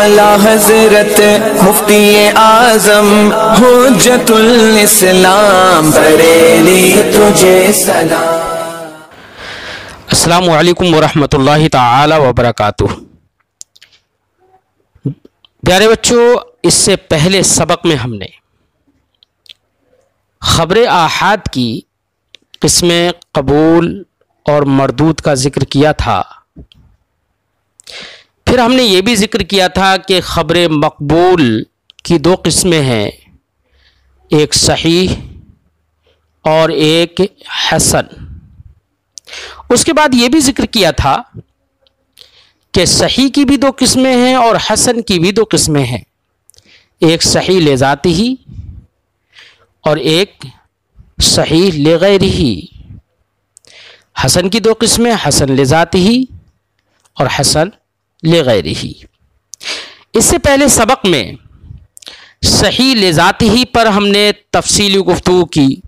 आला हजरत मुफ्ती आजम हुज्जतुल इस्लाम बरेली तुझे सलाम। अस्सलामु अलैकुम वरहमतुल्लाहि ताला वबरकातुह। प्यारे बच्चों, इससे पहले सबक में हमने खबर आहाद की किस्में कबूल और मरदूद का जिक्र किया था। फिर हमने ये भी जिक्र किया था कि खबर मकबूल की दो किस्में हैं, एक सहीह और एक हसन। उसके बाद ये भी जिक्र किया था कि सही की भी दो किस्में हैं और हसन की भी दो किस्में हैं, एक सही ले ज़ाती ही और एक सही ले गैरिही। हसन की दो किस्में, हसन ले ज़ाती ही और हसन ले गैरिही। इससे पहले सबक में सही ले ज़ाती ही पर हमने तफसीली गुफ्तगू की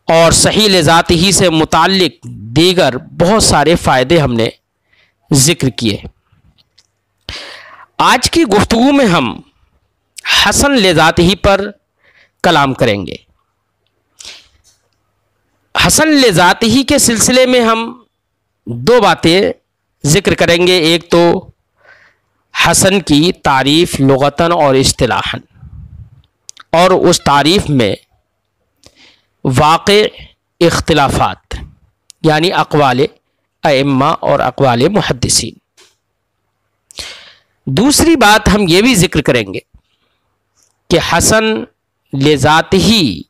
और सही ले ज़ाती ही से मुताल्लिक दीगर बहुत सारे फ़ायदे हमने ज़िक्र किए। आज की गुफ्तगू में हम हसन ले ज़ाती ही पर कलाम करेंगे। हसन ले ज़ाती ही के सिलसिले में हम दो बातें ज़िक्र करेंगे, एक तो हसन की तारीफ़ लुग़तन और इस्तिलाहन, और उस तारीफ़ में वाक़े इख्तिलाफ़ात यानी अक़वाले अइम्मा और अक़वाले मुहद्दिसीन। दूसरी बात हम ये भी ज़िक्र करेंगे कि हसन ले ज़ाती ही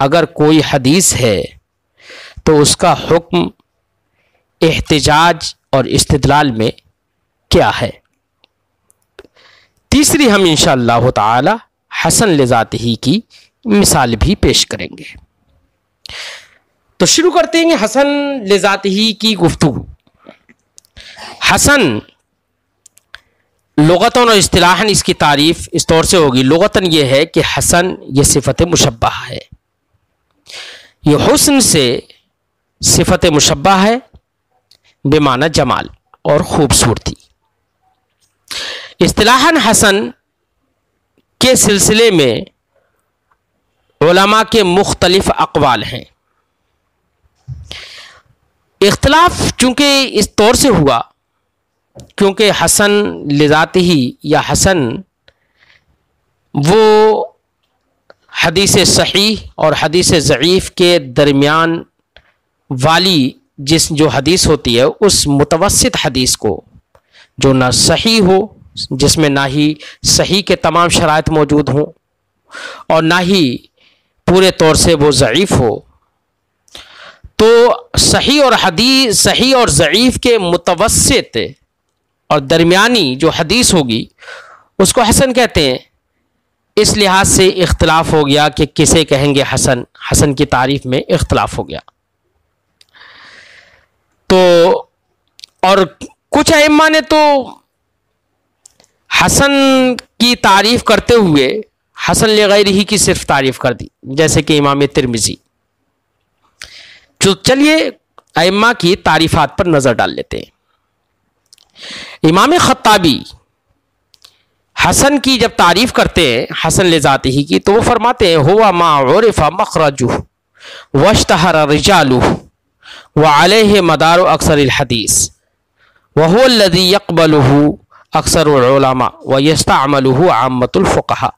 अगर कोई हदीस है तो उसका हुक्म एहतिजाज और इस्तिदलाल में क्या है। तीसरी हम इंशाअल्लाह ताला हसन ले ज़ाती ही की मिसाल भी पेश करेंगे। तो शुरू करते हैं हसन ले ज़ाती ही की गुफ्तगू। हसन लुग़तन और इस्तिलाहन इसकी तारीफ़ इस तौर से होगी। लुग़तन ये है कि हसन ये सिफ़त मुशब्बह है, ये हुस्न से सिफ़त मुशब्बह है बेमाना जमाल और ख़ूबसूरती। इस्तिलाहन हसन के सिलसिले में उलमा के मुख्तलिफ अक़वाल हैं। इख्तिलाफ चूँकि इस तौर से हुआ क्योंकि हसन ले ज़ाती ही या हसन वो हदीस सहीह और हदीस ज़ईफ़ के दरमियान वाली जो हदीस होती है, उस मुतवस्सित हदीस को, जो ना सही हो, जिसमें ना ही सही के तमाम शराइत मौजूद हों और ना ही पूरे तौर से वो ज़ईफ़ हो, तो सही और ज़ईफ़ के मुतवस्सित और दरमियानी जो हदीस होगी उसको हसन कहते हैं। इस लिहाज से इख्तिलाफ हो गया कि किसे कहेंगे हसन। हसन की तारीफ़ में इख्तिलाफ हो गया। तो और कुछ अइम्मा ने तो हसन की तारीफ़ करते हुए हसन ले गैरिही की सिर्फ तारीफ़ कर दी, जैसे कि इमाम तिरमिज़ी। तो चलिए अइम्मा की तारीफ़ात पर नज़र डाल लेते हैं। इमाम खत्ताबी हसन की जब तारीफ़ करते हैं हसन ले ज़ाती ही की, तो वो फरमाते हैं हुवा मा उरिफ़ा मखरजुहु वश्तहर रिजालुहु व अलैहि मदारु अक्सरिल हदीस व हुवा अल्लज़ी यक़बलुहु अक्सरुल उलमा व यस्तअमलुहु आम्मतुल फ़ुक़हा।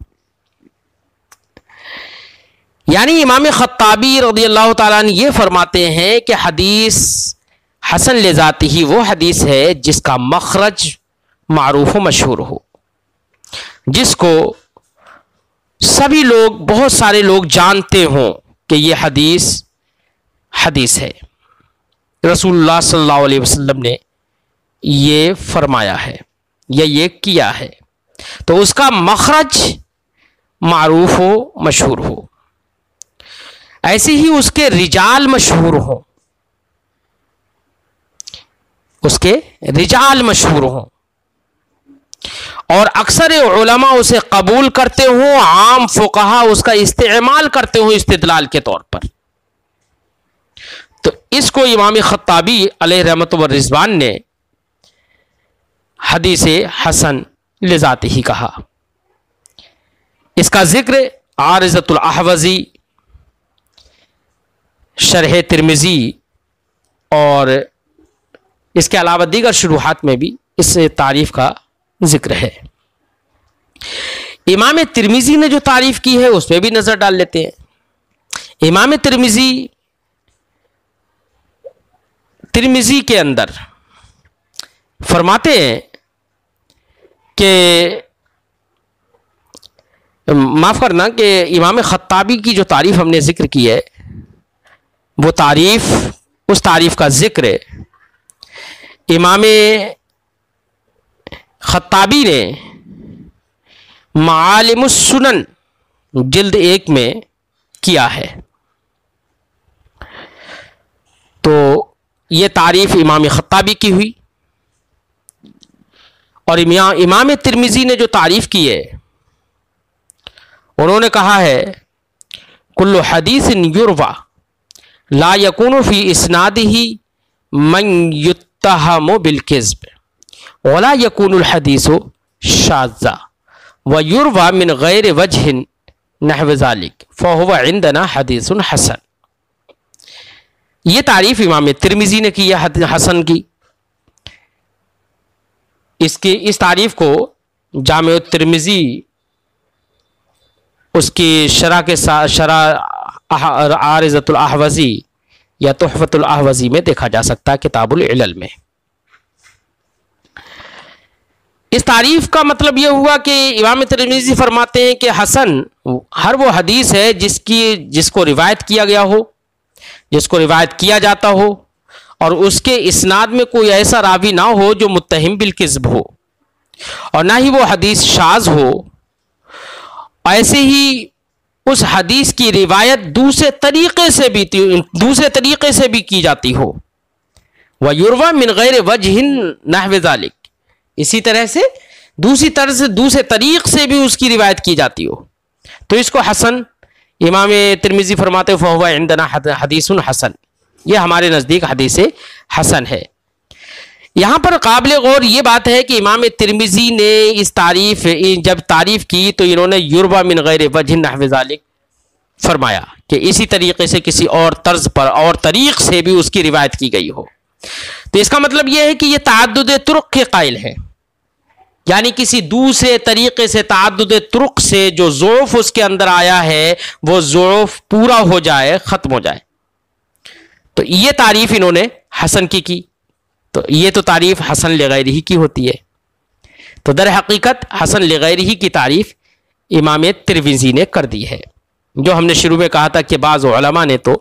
यानी इमाम खत्ताबी रज़ियल्लाहु ताला अन्हु ये फरमाते हैं कि हदीस हसन ले ज़ाती ही वो हदीस है जिसका मखरज मारूफ व मशहूर हो, जिसको सभी लोग, बहुत सारे लोग जानते हों कि ये हदीस है, रसूलुल्लाह सल्लल्लाहु अलैहि वसल्लम ने ये फरमाया है या ये किया है, तो उसका मखरज मारूफ हो, मशहूर हो। ऐसे ही उसके रिजाल मशहूर हो, उसके रिजाल मशहूर हों और अक्सर उलमा उसे कबूल करते हों, आम फुक़हा उसका इस्तेमाल करते हों इस्तिदलाल के तौर पर। तो इसको इमाम खत्ताबी अलैहि रहमत व रिज़वान ने हदीस हसन लिज़ाती ही कहा। इसका जिक्र आरिज़तुल अहवज़ी, शरह तिरमिज़ी और इसके अलावा दीगर शुरूहात में भी इस तारीफ़ का जिक्र है। इमाम तिरमिज़ी ने जो तारीफ़ की है उस पर भी नज़र डाल लेते हैं। इमाम तिरमिज़ी के अंदर फरमाते हैं कि माफ़ करना कि इमाम खत्ताबी की जो तारीफ़ हमने ज़िक्र की है वो तारीफ़, उस तारीफ़ का ज़िक्र इमाम खत्ताबी ने मालिमुस सुनन जिल्द 1 में किया है। तो ये तारीफ़ इमाम खत्ताबी की हुई। और इमाम तिरमिज़ी ने जो तारीफ़ की है उन्होंने कहा है कुल्लु हदीसिन युरवा ला यकूनु फी इस्नादिही मन युत्तहमु बिल किज़्ब वला यकूनुल हदीसु शाज़्ज़ा व युरवा मिन गैर वजहिन नहव ज़ालिक फहुवा इंदना हदीसुन हसन। ये तारीफ़ इमाम तिरमिज़ी ने की है हसन की। इस तारीफ़ को जामे तिरमिज़ी उसकी शरह के साथ शरह आरिज़तुल अहवज़ी या तुहफ़तुल अहवज़ी में देखा जा सकता है, किताबुल इलल में। इस तारीफ़ का मतलब यह हुआ कि इमाम तिरमिज़ी फरमाते हैं कि हसन हर वो हदीस है जिसको रिवायत किया गया हो, जिसको रिवायत किया जाता हो और उसके इस्नाद में कोई ऐसा रावी ना हो जो मुत्तहिम बिल किज़्ब हो, और ना ही वो हदीस शाज़ हो। ऐसे ही उस हदीस की रिवायत दूसरे तरीक़े से भी की जाती हो। व युरवा मिन गैर वजहिन नहव ज़ालिक, इसी तरह से दूसरे तरीक़ से भी उसकी रिवायत की जाती हो, तो इसको हसन इमाम तिरमिज़ी फरमाते फहुवा इंदना हदीसुन हसन, ये हमारे नज़दीक हदीस हसन है। यहाँ पर काबिल गौर ये बात है कि इमाम तिरमिज़ी ने इस जब तारीफ़ की तो इन्होंने युरवा मिन गैर वजहिन नहव ज़ालिक फरमाया कि इसी तरीक़े से किसी और तर्ज पर और तरीक़ से भी उसकी रिवायत की गई हो। तो इसका मतलब यह है कि यह तअद्दुद तुरुक़ के कायल है, यानी किसी दूसरे तरीक़े से तअद्दुद तुरुक़ से जो ज़ोफ़ उसके अंदर आया है वो ज़ोफ़ पूरा हो जाए, ख़त्म हो जाए। तो ये तारीफ़ इन्होंने हसन की। तो ये तो तारीफ़ हसन लिगैरिही की होती है। तो दर हकीकत हसन लिगैरिही की तारीफ़ इमाम तिरमिज़ी ने कर दी है। जो हमने शुरू में कहा था कि बाज़ उलमा ने तो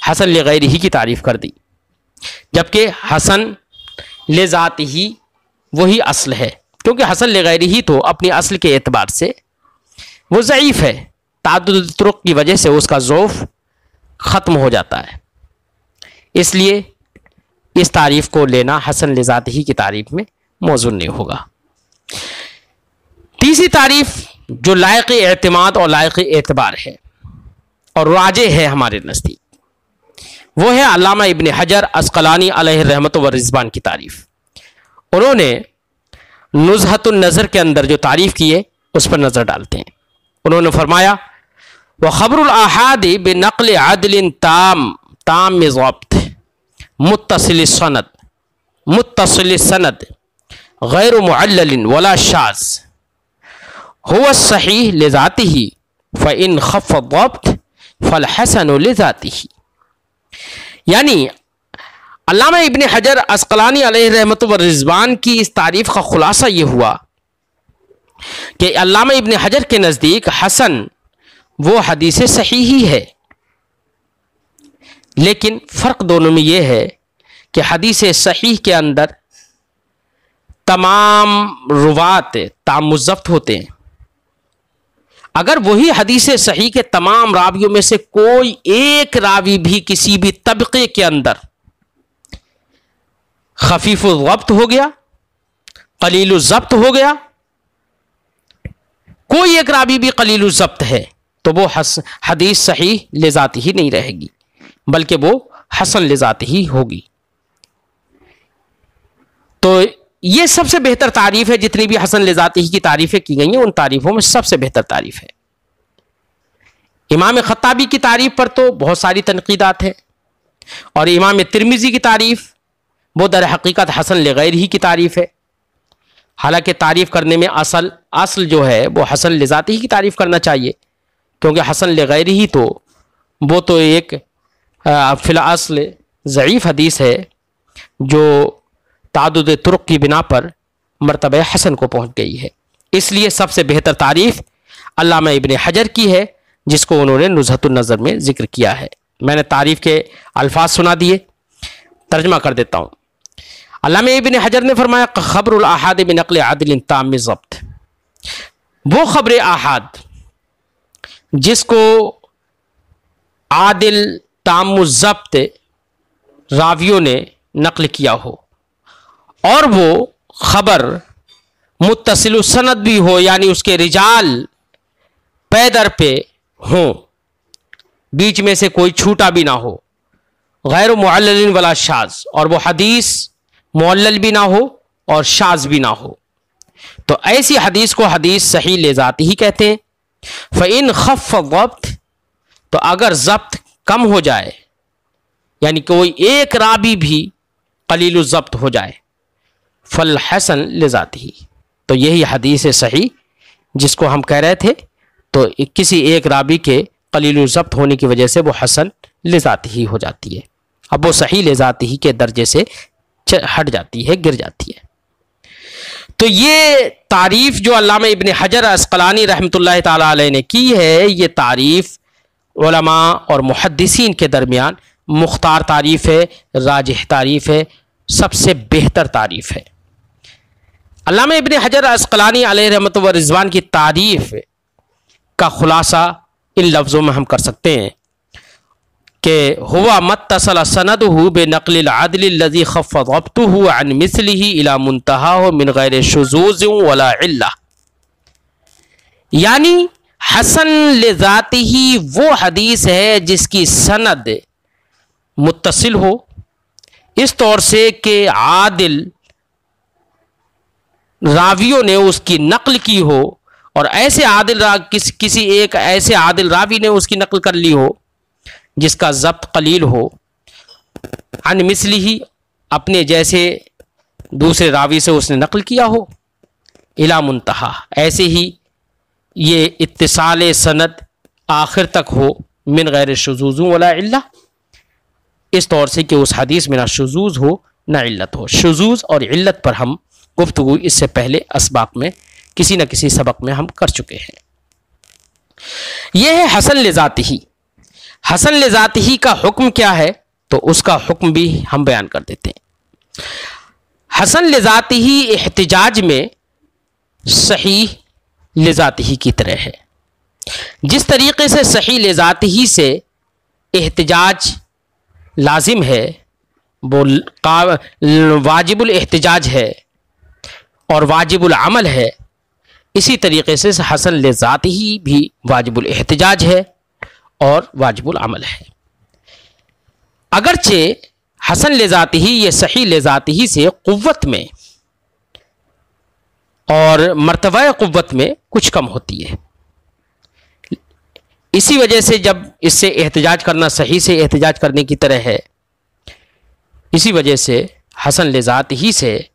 हसन लिगैरिही की तारीफ़ कर दी, जबकि हसन लिज़ातिही वही असल है, क्योंकि हसन लिगैरिही तो अपनी असल के एतबार से वो ज़ईफ़ है, तअद्दुद तुरुक़ की वजह से उसका ज़ौफ़ ख़त्म हो जाता है। इसलिए इस तारीफ़ को लेना हसन लिज़ातिही की तारीफ़ में मौज़ून नहीं होगा। तीसरी तारीफ़ जो लायक़ एतमाद और लायक़ एतबार है और राजे है हमारे नज़दीक, वो है अल्लामा इब्न हजर अस्क़लानी अलैहि रहमत व रिज़वान की तारीफ़। उन्होंने नुज़हतुन नज़र के अंदर जो तारीफ़ की है उस पर नज़र डालते हैं। उन्होंने फरमाया व ख़बरुल अहाद बिनक़्ल अदलिन ताम ज़ब्त मुत्तसिल सनद गैर मुअल्लिन वला शाज़ हुवा सहीह लिज़ातिही फ़इन ख़फ़्फ़ ज़ब्त फ़ल हसन लिज़ातिही। यानी अल्लामा इब्न हजर अस्क़लानी अलैहि रहमत व रिज़वान की इस तारीफ़ का ख़ुलासा ये हुआ कि अल्लामा इब्न हजर के नज़दीक हसन वो हदीस सही ही है, लेकिन फ़र्क दोनों में ये है कि हदीस सही के अंदर तमाम रुवात तामुज़्ज़ब्त होते हैं। अगर वही हदीस सही के तमाम रावियों में से कोई एक रावी भी किसी भी तबके के अंदर खफीफुल ज़ब्त हो गया, कलीलुल ज़ब्त हो गया, कोई एक रावी भी कलीलुल ज़ब्त है, तो वो हदीस सही लिज़ाती ही नहीं रहेगी, बल्कि वो हसन लिज़ाती ही होगी। तो ये सबसे बेहतर तारीफ है। जितनी भी हसन लिजाती की तारीफें की गई हैं उन तारीफों में सबसे बेहतर तारीफ है। इमाम खत्ताबी की तारीफ पर तो बहुत सारी तनकीदात हैं, और इमाम तिरमिजी की तारीफ वो दर हकीकत हसन लगैर ही की तारीफ है। हालांकि तारीफ करने में असल जो है वो हसन लिजाती ही की तारीफ करना चाहिए, क्योंकि हसन लगैर ही तो वो तो एक फिल-असल ज़ईफ़ हदीस है जो तादुद तुरुक की बिना पर मर्तबा हसन को पहुँच गई है। इसलिए सबसे बेहतर तारीफ़ अल्लामा इब्न हजर की है, जिसको उन्होंने नुज़हतुन नज़र में ज़िक्र किया है। मैंने तारीफ़ के अल्फाज सुना दिए, तर्जमा कर देता हूँ। अल्लामा इब्न हजर ने फरमाया, खबरुल आहाद बिनक़ल अदलिन ताम ज़ब्त, वो खबर आहाद जिसको आदिल ताम ज़ब्त रावियों ने नक़ल किया हो, और वो खबर मुत्तसिल सनद भी हो, यानी उसके रिजाल पैदर पे हों, बीच में से कोई छूटा भी ना हो, गैर मुअल्लिन वला शाज, और वो हदीस मुअल्लल भी ना हो और शाज भी ना हो, तो ऐसी हदीस को हदीस सही ले जाती ही कहते हैं। फ़इन खफ़ ज़ब्त, तो अगर ज़ब्त कम हो जाए, यानी कोई एक रावी भी कलील ज़ब्त हो जाए, फल हसन ले जाती ही, तो यही हदीस सही जिसको हम कह रहे थे। तो किसी एक रावी के कलील ज़ब्त होने की वजह से वो हसन ले जाती ही हो जाती है, अब वो सही ले जाती ही के दर्जे से हट जाती है, गिर जाती है। तो ये तारीफ़ जो अल्लामा इब्न हजर अस्क़लानी रहमतुल्लाह ताला अलैह ने की है, ये तारीफ़ उलमा और मुहद्दिसीन के दरमियान मुख्तार तारीफ़ है, राजिह तारीफ़ है, सबसे बेहतर तारीफ़ है। अल्लामा इब्न हजर अस्क़लानी अलैहि रहमत व रिज़वान की तारीफ़ का खुलासा इन लफ्ज़ों में हम कर सकते हैं कि हुवा मत्तसल सनदहु बिनक़लिल अदलिल लज़ी खफ़्फ़ ज़ब्तुहु अन मिस्लिही इला मुंतहाहु मिन गैरि शुज़ूज़ वला इल्ला, यानी हसन लिज़ातिही वो हदीस है जिसकी सनद मुत्तसिल हो, इस तौर से कि आदिल रावियों ने उसकी नकल की हो, और ऐसे आदिल किसी एक ऐसे आदिल रावी ने उसकी नकल कर ली हो जिसका ज़ब्त कलील हो, अन मिस्लिही अपने जैसे दूसरे रावी से उसने नकल किया हो, इला मुंतहा ऐसे ही ये इत्तिसाल सनद आखिर तक हो, मिन गैर शुज़ूज़ वला इल्ला, इस तौर से कि उस हदीस में ना शुज़ूज़ हो ना इल्लत हो। शुज़ूज़ और इल्लत पर हम गुफ्तगू इससे पहले असबाक में किसी न किसी सबक में हम कर चुके हैं। यह है हसन लिज़ातिही। हसन लिज़ातिही का हुक्म क्या है, तो उसका हुक्म भी हम बयान कर देते हैं। हसन लिज़ातिही इहतिजाज में सही लिज़ातिही की तरह है। जिस तरीके से सही लिज़ातिही से इहतिजाज लाजिम है, वो वाजिबुल इहतिजाज है और वाजिबुल अमल है, इसी तरीके से हसन लिज़ातिही भी वाजिबुल इहतिजाज है और वाजिबुल अमल है। अगरचे हसन लिज़ातिही ये सही लिज़ातिही से क़ुव्वत में और मर्तबा क़ुव्वत में कुछ कम होती है। इसी वजह से जब इससे एहतिजाज करना सही से एहतिजाज करने की तरह है, इसी वजह से हसन लिज़ातिही से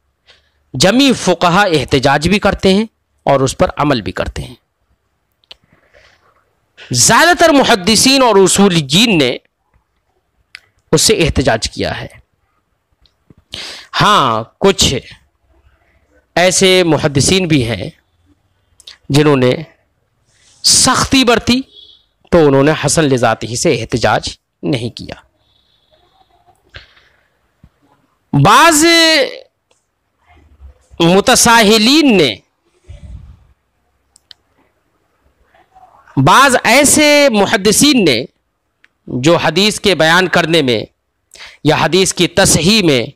जमी फ़ुक़हा एहतिजाज भी करते हैं और उस पर अमल भी करते हैं। ज़्यादातर मुहद्दिसीन और उसूलीयीन ने उससे एहतिजाज किया है। हाँ, कुछ ऐसे मुहद्दिसीन भी हैं जिन्होंने सख्ती बरती, तो उन्होंने हसन लिज़ातिही से एहतिजाज नहीं किया। बाज़ मुतसाहिलीन ने, बाज़ ऐसे मुहद्दिसीन ने जो हदीस के बयान करने में या हदीस की तसहीह में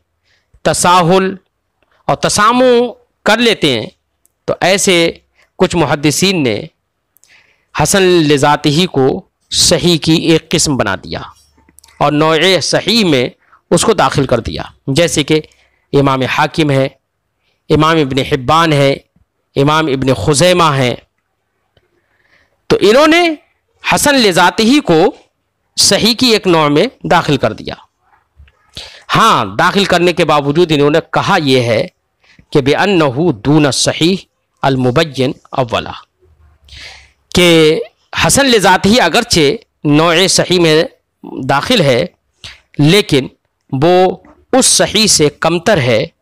तसाहुल और तसामु कर लेते हैं, तो ऐसे कुछ मुहद्दिसीन ने हसन लिज़ातिही को सही की एक किस्म बना दिया और नौए सही में उसको दाखिल कर दिया। जैसे कि इमाम हाकिम है, इमाम इब्न हिब्बान है, इमाम इब्न खुज़ैमा है। तो इन्होंने हसन लिज़ातिही को सही की एक नौ में दाखिल कर दिया। हाँ, दाखिल करने के बावजूद इन्होंने कहा यह है कि बेअन्नहु दून सहीह अल मुबय्यन अव्वला, कि हसन लिज़ातिही अगरचे नौए सही में दाखिल है, लेकिन वो उस सही से कमतर है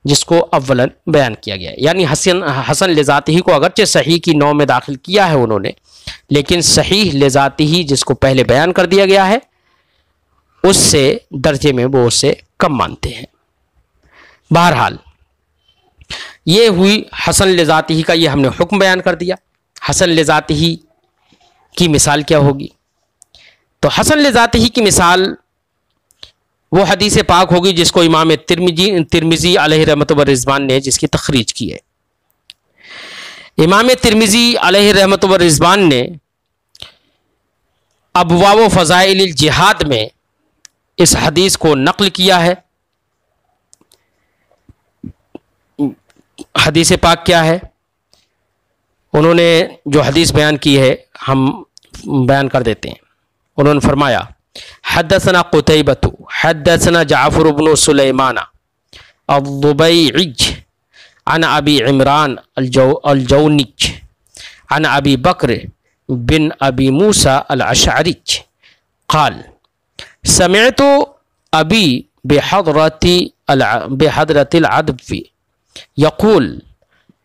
जिसको अव्वलन बयान किया गया है। यानी हसन लिज़ातिही को अगरचे सही की नौ में दाखिल किया है उन्होंने, लेकिन सहीह लिज़ातिही जिसको पहले बयान कर दिया गया है उससे दर्जे में वो उससे कम मानते हैं। बहरहाल ये हुई हसन लिज़ातिही का, ये हमने हुक्म बयान कर दिया। हसन लिज़ातिही की मिसाल क्या होगी? तो हसन लिज़ातिही की मिसाल वो हदीस पाक होगी जिसको इमाम तिरमिज़ी अलैहि रहमत व रिज़वान ने जिसकी तखरीज की है। इमाम तिरमिज़ी अलैहि रहमत व रिज़वान ने अबवाब फ़ज़ाइल जिहाद में इस हदीस को नक़ल किया है। हदीस पाक क्या है? उन्होंने जो हदीस बयान की है हम बयान कर देते हैं। उन्होंने फरमाया, हद्दसना कुतैबतु हद्दसना जाफ़र इब्न सुलैमान अल-दुबैई अन अबी इमरान अल-जौनिज अन अबी बकर बिन अबी मूसा अल-अशअरी क़ाल समिअतु अबी बिहदरतिल अदवी यक़ूल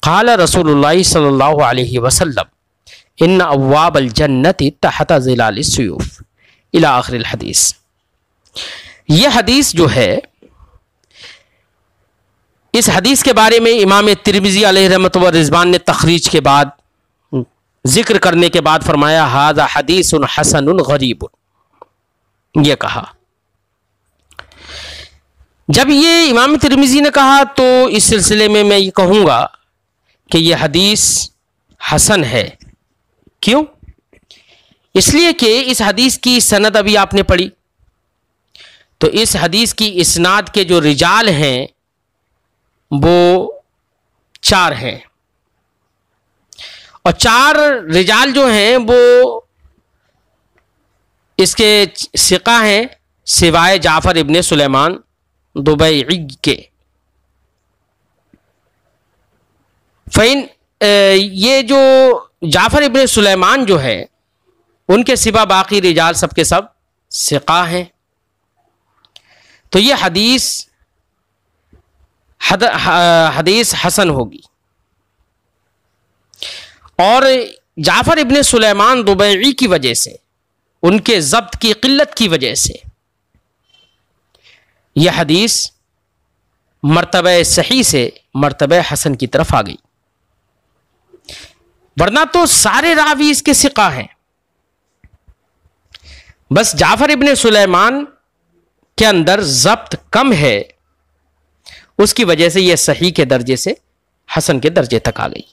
क़ाल रसूलुल्लाह सल्लल्लाहु अलैहि वसल्लम इन्न अब्वाबल जन्नति तहत ज़िलालिस सुयूफ़ इला आखिरिल हदीस। यह हदीस जो है, इस हदीस के बारे में इमाम तिरमिज़ी अलैहि रहमत व रिज़वान ने तखरीज के बाद जिक्र करने के बाद फरमाया, हाज़ा हदीसुन हसनुन गरीबुन। ये कहा। जब ये इमाम तिरमिज़ी ने कहा तो इस सिलसिले में मैं ये कहूँगा कि यह हदीस हसन है। क्यों? इसलिए कि इस हदीस की सनद अभी आपने पढ़ी, तो इस हदीस की इस्नाद के जो रिजाल हैं वो 4 हैं, और 4 रिजाल जो हैं वो इसके सिका हैं सिवाय जाफ़र इब्ने सुलेमान दुबैई के। फ़ैन ये जो जाफ़र इब्ने सुलेमान जो है उनके सिवा बाकी रिजाल सब के सब सिका हैं। तो ये हदीस हसन होगी। और जाफ़र इब्ने सुलेमान दुबैई की वजह से, उनके ज़ब्त की क़िल्लत की वजह से यह हदीस मर्तबे सही से मर्तबे हसन की तरफ आ गई, वरना तो सारे रावी इसके सिका हैं। बस जाफ़र इब्ने सुलेमान के अंदर ज़ब्त कम है, उसकी वजह से यह सही के दर्जे से हसन के दर्जे तक आ गई।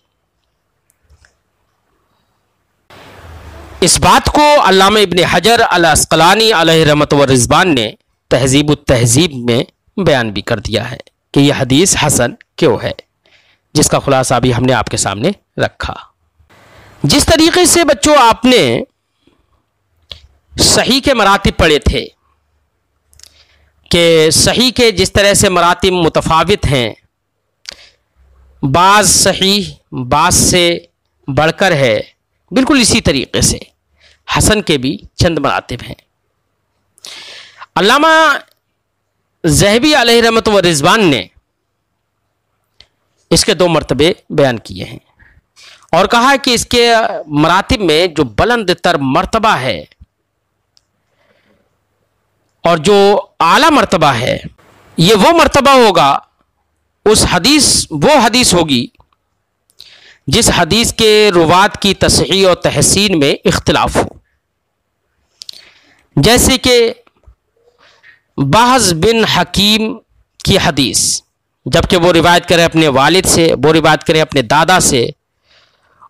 इस बात को अल्लामा इब्न हजर अल अस्क़लानी अलैहि रहमत व रिज़वान ने तहज़ीब में बयान भी कर दिया है कि यह हदीस हसन क्यों है, जिसका खुलासा भी हमने आपके सामने रखा। जिस तरीके से बच्चों आपने सही के मरातिब पढ़े थे कि सही के जिस तरह से मरातिब मुतफावित हैं, बाज़ सही बाज़ से बढ़कर है, बिल्कुल इसी तरीके से हसन के भी चंद मरातिब हैं। अल्लामा ज़हबी अलैहि रहमत व रिज़वान ने इसके 2 मर्तबे बयान किए हैं और कहा कि इसके मरातिब में जो बुलंद तर मर्तबा है और जो आला मर्तबा है, ये वो मर्तबा होगा, वो हदीस होगी जिस हदीस के रुवात की तस्हीह और तहसीन में इख्तिलाफ हो। जैसे कि बाहज़ बिन हकीम की हदीस, जबकि वो रिवायत करें अपने वालिद से, वो रिवायत करें अपने दादा से,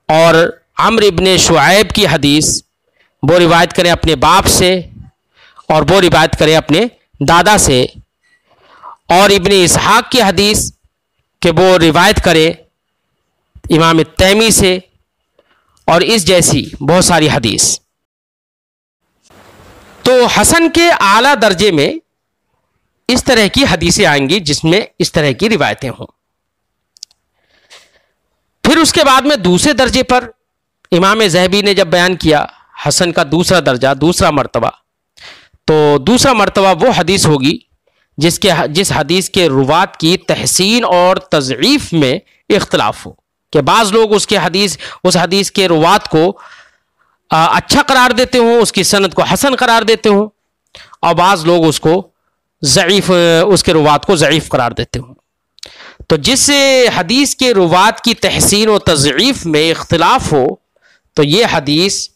और अम्र इब्ने शुआइब की हदीस वो रिवायत करें अपने बाप से और वो रिवायत करें अपने दादा से, और इब्ने इसहाक की हदीस कि वो रिवायत करे इमाम तैमी से और इस जैसी बहुत सारी हदीस। तो हसन के आला दर्जे में इस तरह की हदीसें आएंगी जिसमें इस तरह की रिवायतें हों। फिर उसके बाद में दूसरे दर्जे पर इमाम ज़हबी ने जब बयान किया हसन का दूसरा दर्जा, दूसरा मर्तबा, तो दूसरा मर्तबा वो हदीस होगी जिस हदीस के रुवात की तहसीन और तज़ईफ़ में इख्तलाफ हो, कि बाज़ लोग उस हदीस के रुवात को अच्छा करार देते हों, उसकी सनद को हसन करार देते हों, और बाज़ लोग उसके रुवात को ज़ईफ़ करार देते हों। तो जिस हदीस के रुवात की तहसीन और तज़ईफ़ में इख्तलाफ हो तो ये हदीस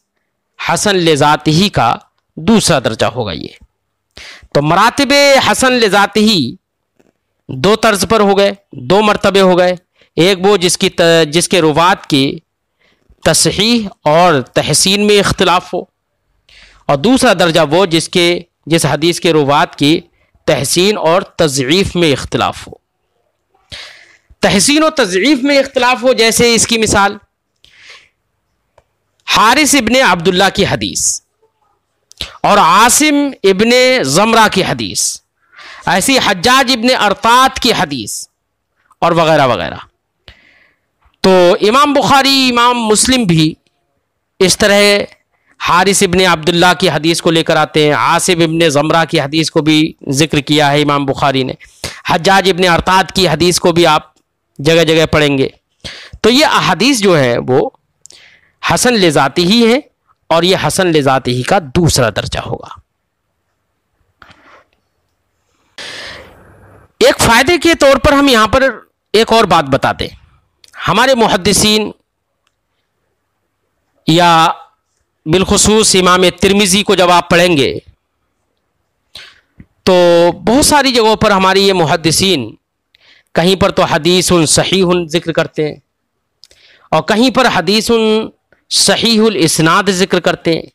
हसन लिज़ातिही का दूसरा दर्जा होगा। ये तो मरातिबे हसन लिज़ातिही दो तर्ज पर हो गए, दो मर्तबे हो गए। एक वो जिसके रुवात की तसहीह और तहसीन में इख्तलाफ हो, और दूसरा दर्जा वो जिस हदीस के रुवात की तहसीन और तज़ईफ़ में इख्तलाफ हो। तहसीन और तज़ईफ़ में इख्तलाफ हो, जैसे इसकी मिसाल हारिस इब्ने अब्दुल्ला की हदीस और आसिम इब्ने ज़मरा की हदीस, ऐसी हज्जाज इब्ने अरतात की हदीस और वगैरह वगैरह। तो इमाम बुखारी, इमाम मुस्लिम भी इस तरह हारिस इब्ने अब्दुल्ला की हदीस को लेकर आते हैं। आसिम इब्ने ज़मरा की हदीस को भी जिक्र किया है इमाम बुखारी ने। हज्जाज इब्ने अरतात की हदीस को भी आप जगह जगह पढ़ेंगे। तो ये अहदीस जो है वो हसन लिज़ातिही है, और ये हसन लिज़ातिही का दूसरा दर्जा होगा। एक फायदे के तौर पर हम यहां पर एक और बात बता दें। हमारे मुहद्दिसीन या बिलखुसूस इमाम तिरमिज़ी को जब आप पढ़ेंगे तो बहुत सारी जगहों पर हमारे ये मुहद्दिसीन कहीं पर तो हदीसुन सहीहुन जिक्र करते हैं, और कहीं पर हदीसुन सहीहुल इस्नाद जिक्र करते हैं,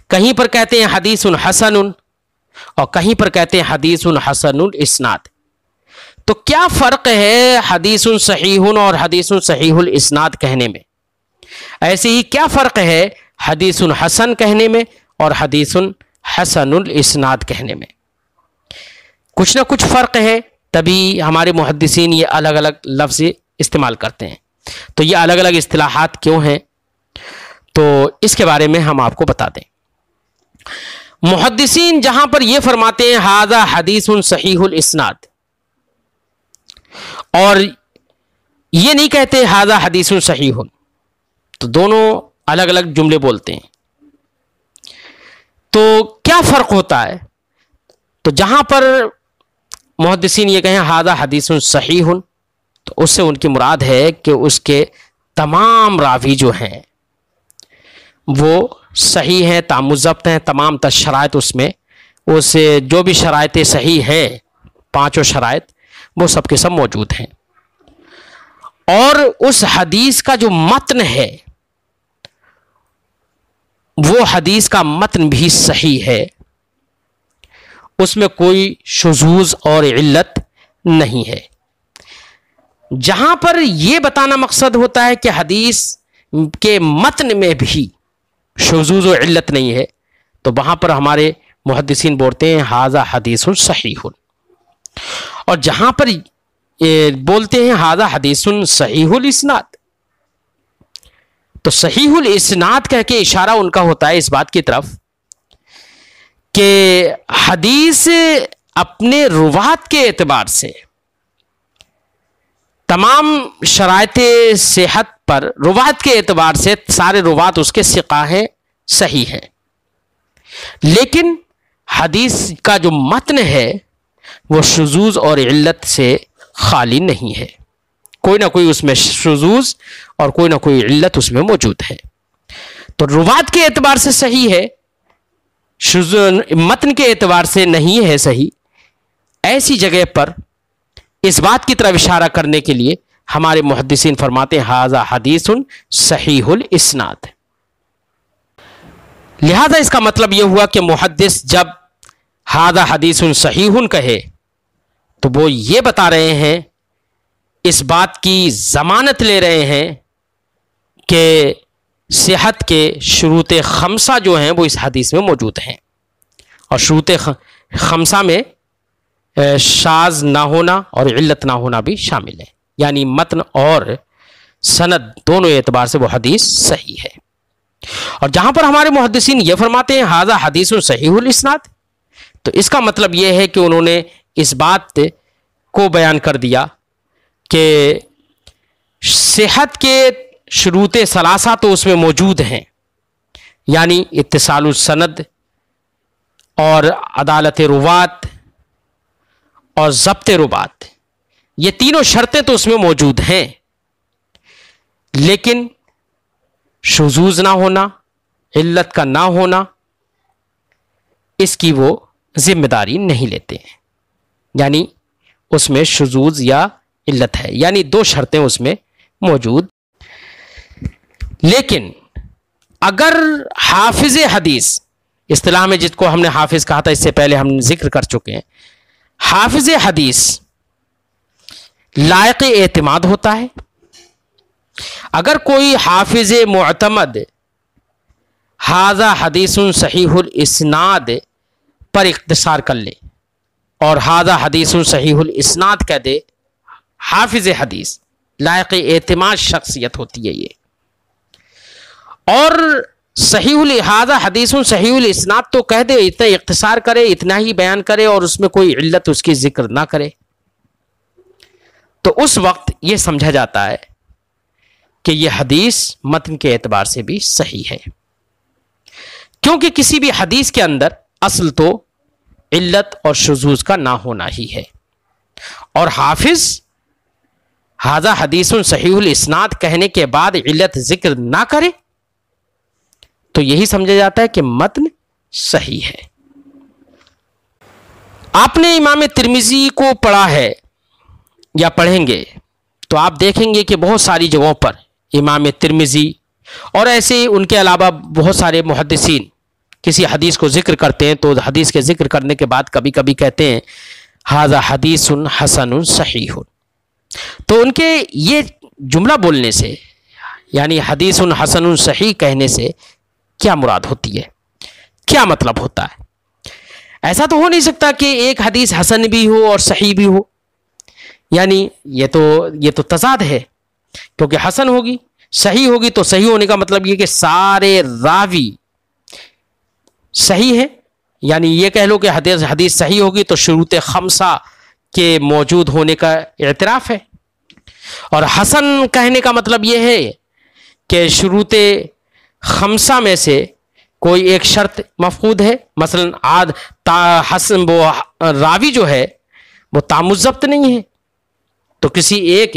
कहीं पर कहते हैं हदीसुन हसनुन, और कहीं पर कहते हैं हदीसुन हसनुल इस्नाद। तो क्या फ़र्क है हदीसुन सहीहुन और हदीसुन सहीहुल इस्नाद कहने में? ऐसे ही क्या फ़र्क है हदीसुन हसन कहने में और हदीसुन हसनुल इस्नाद कहने में? कुछ ना कुछ फ़र्क है, तभी हमारे मुहद्दिसीन ये अलग अलग लफ्ज़ इस्तेमाल करते हैं। तो ये अलग अलग इस्तिलाहात क्यों हैं, तो इसके बारे में हम आपको बता दें। मुहद्दिसीन जहां पर यह फरमाते हैं हाज़ा हदीसुन सहीहुल इस्नाद, और ये नहीं कहते हाज़ा हदीसुन सहीहुन, तो दोनों अलग अलग जुमले बोलते हैं। तो क्या फ़र्क होता है? तो जहां पर मुहद्दिसीन ये कहें हाज़ा हदीसुन सहीहुन, तो उससे उनकी मुराद है कि उसके तमाम रावी जो हैं वो सही हैं, तामुज़्ज़ब्त हैं, तमाम शराइत उसमें उसे जो भी शराइत सही है, पांचों शराइत वो सब के सब मौजूद हैं, और उस हदीस का जो मतन है वो हदीस का मतन भी सही है, उसमें कोई शुज़ूज़ और इल्लत नहीं है। जहां पर यह बताना मकसद होता है कि हदीस के मतन में भी शुज़ूज़ और इल्लत नहीं है, तो वहां पर हमारे मुहद्दिसीन बोलते हैं हाज़ा हदीसुन सहीहुन। और जहां पर बोलते हैं हाज़ा हदीसुन सहीहुल इस्नाद, तो सहीहुल इस्नाद कह के इशारा उनका होता है इस बात की तरफ कि हदीस अपने रुवात के एतबार से तमाम शराइत सेहत पर रुवात के एतबार से सारे रुवात उसके सिक़ा हैं, सही हैं, लेकिन हदीस का जो मतन है वो शुज़ूज़ और इल्लत से खाली नहीं है, कोई ना कोई उसमें शुज़ूज़ और कोई ना कोई इल्लत उसमें मौजूद है। तो रुवात के एतबार से सही है, मतन के एतबार से नहीं है सही। ऐसी जगह पर इस बात की तरफ इशारा करने के लिए हमारे मुहद्दिसीन फरमाते हैं हाज़ा हदीसुन सहीहुल इस्नाद। लिहाजा इसका मतलब यह हुआ कि मुहद्दिस जब हाज़ा हदीसुन सहीहुन कहे तो वो ये बता रहे हैं इस बात की ज़मानत ले रहे हैं कि सेहत के शुरूत खमसा जो हैं वो इस हदीस में मौजूद हैं, और शुरूत खमसा में शाज ना होना और इल्लत ना होना भी शामिल है, यानी मतन और सनद दोनों एतबार से वो हदीस सही है। और जहां पर हमारे मुहद्दिसीन ये फरमाते हैं हाजा हदीसुन सहीहुल इस्नाद, तो इसका मतलब ये है कि उन्होंने इस बात को बयान कर दिया कि सेहत के शुरूत सलासा तो उसमें मौजूद हैं, यानी इत्तिसालुल सनद और अदालत रुवात और ज़ब्त रुबात, ये तीनों शर्तें तो उसमें मौजूद हैं, लेकिन शुज़ूज़ ना होना, इल्लत का ना होना, इसकी वो जिम्मेदारी नहीं लेते हैं, यानी उसमें शुज़ूज़ या इल्लत है, यानी दो शर्तें उसमें मौजूद। लेकिन अगर हाफिज हदीस, इस्तिलाह में जिसको हमने हाफिज कहा था इससे पहले हम जिक्र कर चुके हैं, हाफिज हदीस लायक एतमाद होता है। अगर कोई हाफिज मुअतमद हाजा हदीसुन सहीहुल इस्नाद पर इख्तिसार कर ले और हाजा हदीसुन सहीहुल इस्नाद कह दे, हाफिज हदीस लायक एतमाद शख्सियत होती है ये। और सहीहुल हाजा हदीसुन सहीहुल इस्नाद तो कह दे, इतना इख्तिसार करे, इतना ही बयान करे और उसमें कोई इल्लत उसकी जिक्र ना करे, तो उस वक्त यह समझा जाता है कि यह हदीस मतन के एतबार से भी सही है, क्योंकि किसी भी हदीस के अंदर असल तो इल्लत और शुज़ूज़ का ना होना ही है। और हाफिज हाजा हदीसुन सहीहुल इस्नाद कहने के बाद इल्लत जिक्र ना करे तो यही समझा जाता है कि मतन सही है। आपने इमाम तिर्मिज़ी को पढ़ा है या पढ़ेंगे तो आप देखेंगे कि बहुत सारी जगहों पर इमाम तिर्मिज़ी और ऐसे उनके अलावा बहुत सारे मुहद्दिसीन किसी हदीस को जिक्र करते हैं तो हदीस के जिक्र करने के बाद कभी कभी कहते हैं हाजा हदीसुन हसनुन सहीहुन। तो उनके ये जुमला बोलने से, यानी हदीसुन हसनुन सही कहने से क्या मुराद होती है, क्या मतलब होता है? ऐसा तो हो नहीं सकता कि एक हदीस हसन भी हो और सही भी हो, यानी ये तो तजाद है, क्योंकि हसन होगी सही होगी तो सही होने का मतलब ये कि सारे रावी सही है, यानी ये कह लो कि हदीस सही होगी तो शुरूत खमसा के मौजूद होने का एतराफ़ है। और हसन कहने का मतलब ये है कि शुरूत खमसा में से कोई एक शर्त मफकूद है, मसलन हसन वो रावी जो है वो तामुज़्ज़ब्त नहीं है, तो किसी एक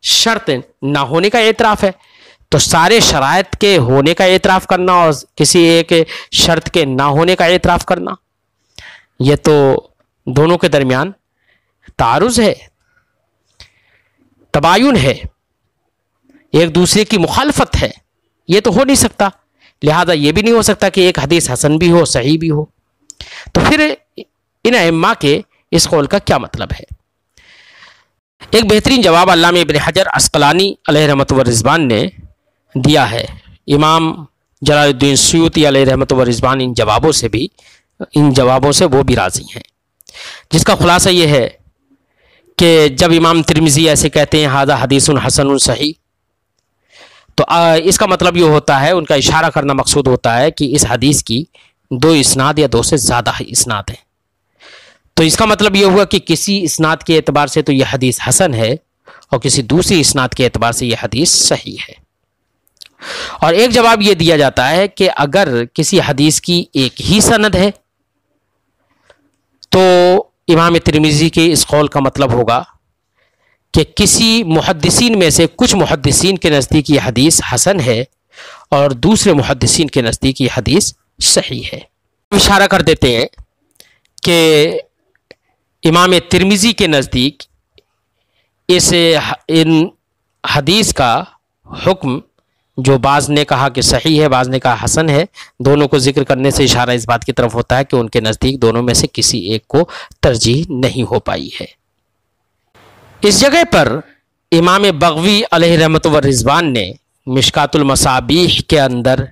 शर्त ना होने का एतराफ़ है। तो सारे शराइत के होने का एतराफ़ करना और किसी एक शर्त के ना होने का एतराफ़ करना, ये तो दोनों के दरमियान तारुज़ है, तबायुन है, एक दूसरे की मुखालफत है, ये तो हो नहीं सकता। लिहाजा ये भी नहीं हो सकता कि एक हदीस हसन भी हो सही भी हो। तो फिर इन अइम्मा के इस कौल का क्या मतलब है? एक बेहतरीन जवाब अल्लामा इब्न हजर अस्क़लानी अलैहि रहमत व रिज़वान ने दिया है। इमाम जलालुद्दीन सुयूती अलैहि रहमत व रिज़वान इन जवाबों से वो भी राज़ी हैं, जिसका खुलासा ये है कि जब इमाम तिर्मिज़ी ऐसे कहते हैं हाज़ा हदीसुन हसनुन सही, तो इसका मतलब ये होता है, उनका इशारा करना मकसूद होता है कि इस हदीस की दो इस्नाद या दो से ज़्यादा इस्नाद हैं। तो इसका मतलब ये हुआ कि किसी इस्नाद के एतबार से तो यह हदीस हसन है और किसी दूसरी इस्नाद के एतबार से यह हदीस सही है। और एक जवाब ये दिया जाता है कि अगर किसी हदीस की एक ही सनद है तो इमाम तिर्मिज़ी के इस कौल का मतलब होगा कि किसी मुहद्दिसीन में से कुछ मुहद्दिसीन के नज़दीक ये हदीस हसन है और दूसरे मुहद्दिसीन के नज़दीक ये हदीस सही है। इशारा कर देते हैं कि इमाम तिर्मिज़ी के नज़दीक इन हदीस का हुक्म जो बाज़ ने कहा कि सही है, बाज़ ने कहा हसन है, दोनों को जिक्र करने से इशारा इस बात की तरफ होता है कि उनके नज़दीक दोनों में से किसी एक को तरजीह नहीं हो पाई है। इस जगह पर इमाम बग़वी अलैहि रहमत व रिज़वान ने मिशकातुल मसाबीह के अंदर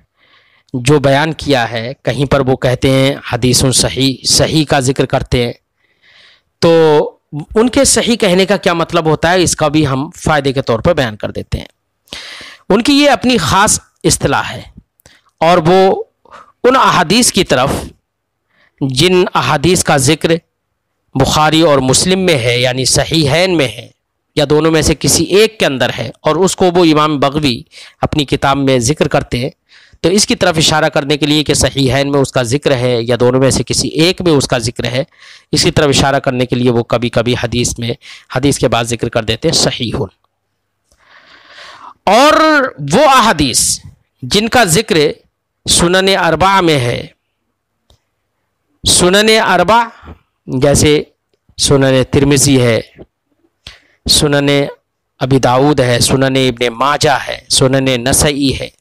जो बयान किया है, कहीं पर वो कहते हैं हदीसुन सही, सही का जिक्र करते हैं। तो उनके सही कहने का क्या मतलब होता है, इसका भी हम फ़ायदे के तौर पर बयान कर देते हैं। उनकी ये अपनी ख़ास इस्तिलाह है और वो उन अहादीस की तरफ जिन अहादीस का ज़िक्र बुखारी और मुस्लिम में है, यानी सहीहैन में है या दोनों में से किसी एक के अंदर है, और उसको वो इमाम बग़वी अपनी किताब में ज़िक्र करते हैं, तो इसकी तरफ इशारा करने के लिए कि सहीहैन में उसका ज़िक्र है या दोनों में से किसी एक में उसका ज़िक्र है, इसकी तरफ इशारा करने के लिए वो कभी कभी हदीस में, हदीस के बाद ज़िक्र कर देते हैं सहीहुन। और वो अहादीस जिनका ज़िक्र सुनन अरबा में है, सुनन अरबा जैसे सुनन तिरमिज़ी है, सुनन अबी दाऊद है, सुनन इब्ने माजा है, सुनन नसई है,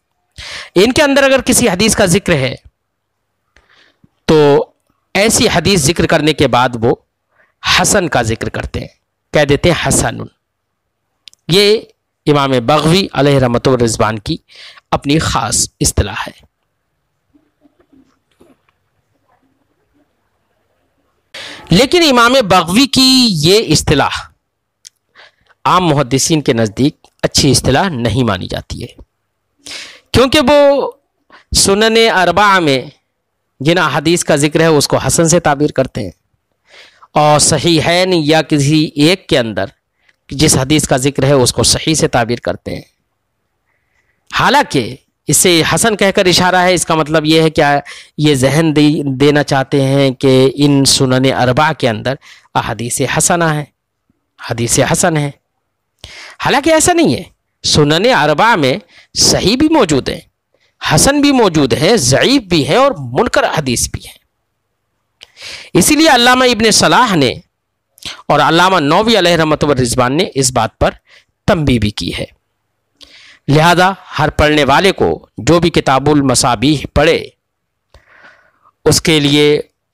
इनके अंदर अगर किसी हदीस का जिक्र है तो ऐसी हदीस जिक्र करने के बाद वो हसन का जिक्र करते हैं, कह देते हैं हसनुन। ये इमाम बग़वी अलैहि रहमत व रिज़वान की अपनी ख़ास इस्तिलाह है। लेकिन इमाम बग़वी की ये इस्तिलाह आम मुहद्दिसीन के नज़दीक अच्छी इस्तिलाह नहीं मानी जाती है, क्योंकि वो सुनन अरबा में जिन अहादीस का जिक्र है उसको हसन से ताबीर करते हैं, और सहीहैन या किसी एक के अंदर जिस हदीस का जिक्र है उसको सही से ताबीर करते हैं। हालांकि इससे हसन कहकर इशारा है, इसका मतलब ये है क्या, ये जहन देना चाहते हैं कि इन सुनन अरबा के अंदर अहादीस हसना है, हदीस हसन है। हालांकि ऐसा नहीं है, सुनन अरबा में सही भी मौजूद है, हसन भी मौजूद है, ज़ईफ़ भी है और मुनकर हदीस भी है। इसीलिए अल्लामा इब्ने सलाह ने और अल्लामा नौवी अलैहि रहमत व रिज़वान ने इस बात पर तंबीह भी की है। लिहाजा हर पढ़ने वाले को जो भी किताबुल मसाबीह पढ़े उसके लिए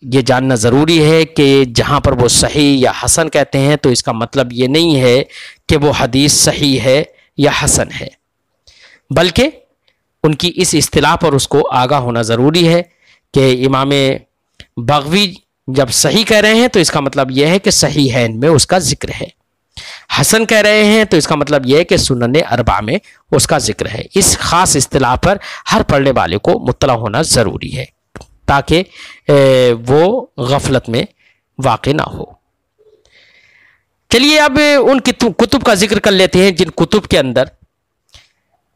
ये जानना ज़रूरी है कि जहाँ पर वो सही या हसन कहते हैं तो इसका मतलब ये नहीं है कि वो हदीस सही है या हसन है, बल्कि उनकी इस इस्तिलाह पर उसको आगाह होना ज़रूरी है कि इमाम बग़वी जब सही कह रहे हैं तो इसका मतलब यह है कि सहीहैन में उसका ज़िक्र है, हसन कह रहे हैं तो इसका मतलब यह है कि सुनन अरबा में उसका ज़िक्र है। इस ख़ास इस्तिलाह पर हर पढ़ने वाले को मुत्तला होना ज़रूरी है ताकि वो गफलत में वाक़ ना हो। चलिए अब उन कुतुब का जिक्र कर लेते हैं जिन कुतुब के अंदर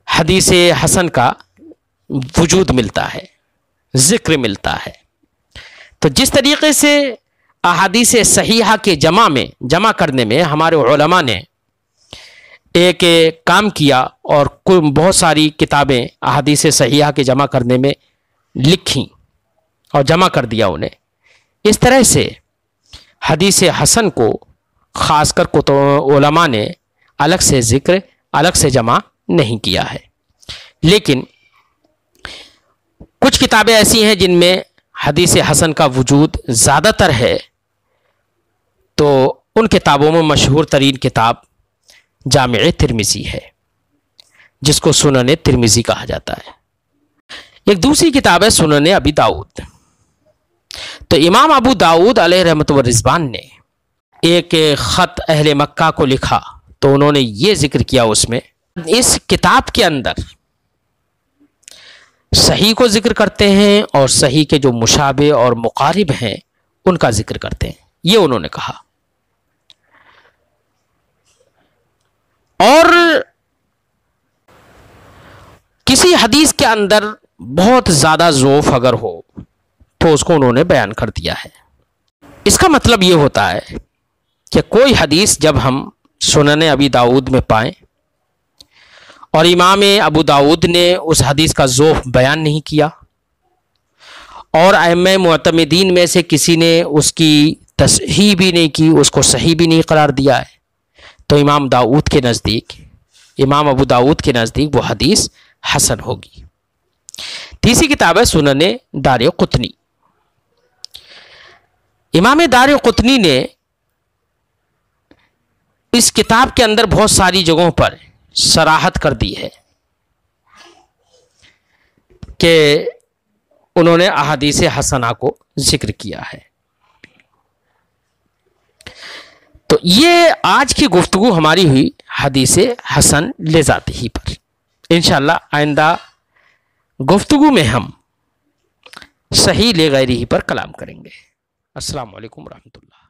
हदीस हसन का वजूद मिलता है, ज़िक्र मिलता है। तो जिस तरीके से अहादीस सहीहा के जमा करने में हमारे उलमा ने एक काम किया और बहुत सारी किताबें अहादीस सहीहा के जमा करने में लिखी और जमा कर दिया उन्हें, इस तरह से हदीस हसन को ख़ासकर उलमा ने अलग से ज़िक्र, अलग से जमा नहीं किया है। लेकिन कुछ किताबें ऐसी हैं जिनमें हदीस हसन का वजूद ज़्यादातर है, तो उन किताबों में मशहूर तरीन किताब जामिअ तिरमिज़ी है, जिसको सुनन तिरमिज़ी कहा जाता है। एक दूसरी किताब है सुनन अबी दाऊद। तो इमाम अबू दाऊद अलैहि रहमत व रिज़वान ने एक ख़त अहले मक्का को लिखा, तो उन्होंने ये जिक्र किया उसमें, इस किताब के अंदर सही को जिक्र करते हैं और सही के जो मुशाबे और मुकारिब हैं उनका जिक्र करते हैं, ये उन्होंने कहा। और किसी हदीस के अंदर बहुत ज़्यादा ज़ोफ़ अगर हो तो उसको उन्होंने बयान कर दिया है। इसका मतलब ये होता है कि कोई हदीस जब हम सुनन अबी दाऊद में पाएं और इमाम अबू दाऊद ने उस हदीस का ज़ोफ़ बयान नहीं किया और अइम्मा मुअतमिदीन में से किसी ने उसकी तस्हीह भी नहीं की, उसको सही भी नहीं करार दिया है, तो इमाम दाऊद के नज़दीक, इमाम अबू दाऊद के नज़दीक वो हदीस हसन होगी। तीसरी किताब है सुनन दार क़ुतनी। इमाम दार क़ुतनी ने इस किताब के अंदर बहुत सारी जगहों पर सराहत कर दी है कि उन्होंने अहादीस हसना को जिक्र किया है। तो ये आज की गुफ्तगू हमारी हुई हदीस हसन ले जाते ही पर। इंशाअल्लाह आइंदा गुफ्तगू में हम सही ले गैरी ही पर कलाम करेंगे। अस्सलाम वालेकुम रहमतुल्लाह।